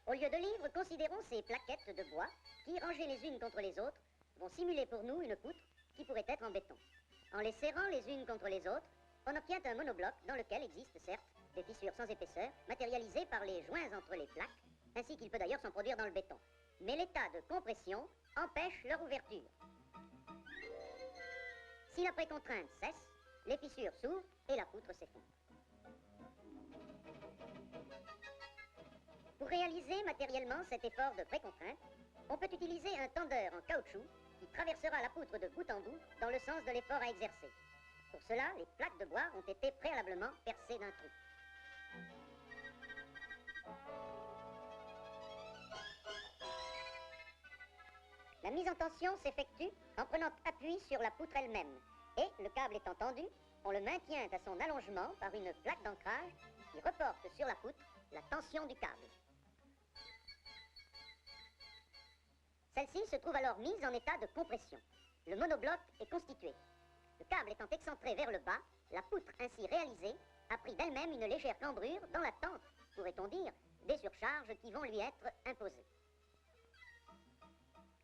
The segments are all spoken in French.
Au lieu de livres, considérons ces plaquettes de bois qui, rangées les unes contre les autres, vont simuler pour nous une poutre qui pourrait être en béton. En les serrant les unes contre les autres, on obtient un monobloc dans lequel existent certes des fissures sans épaisseur, matérialisées par les joints entre les plaques, ainsi qu'il peut d'ailleurs s'en produire dans le béton. Mais l'état de compression empêche leur ouverture. Si la précontrainte cesse, les fissures s'ouvrent et la poutre s'effondre. Pour réaliser matériellement cet effort de précontrainte, on peut utiliser un tendeur en caoutchouc qui traversera la poutre de bout en bout dans le sens de l'effort à exercer. Pour cela, les plaques de bois ont été préalablement percées d'un trou. La mise en tension s'effectue en prenant appui sur la poutre elle-même et, le câble étant tendu, on le maintient à son allongement par une plaque d'ancrage qui reporte sur la poutre la tension du câble. Celle-ci se trouve alors mise en état de compression. Le monobloc est constitué. Le câble étant excentré vers le bas, la poutre ainsi réalisée a pris d'elle-même une légère cambrure dans l'attente, pourrait-on dire, des surcharges qui vont lui être imposées.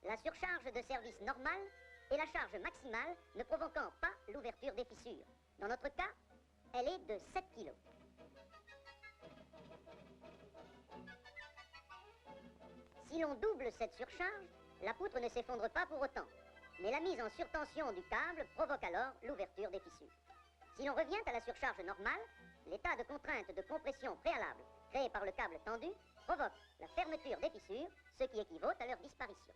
La surcharge de service normale est la charge maximale ne provoquant pas l'ouverture des fissures. Dans notre cas, elle est de 7 kg. Si l'on double cette surcharge, la poutre ne s'effondre pas pour autant, mais la mise en surtension du câble provoque alors l'ouverture des fissures. Si l'on revient à la surcharge normale, l'état de contrainte de compression préalable créé par le câble tendu provoque la fermeture des fissures, ce qui équivaut à leur disparition.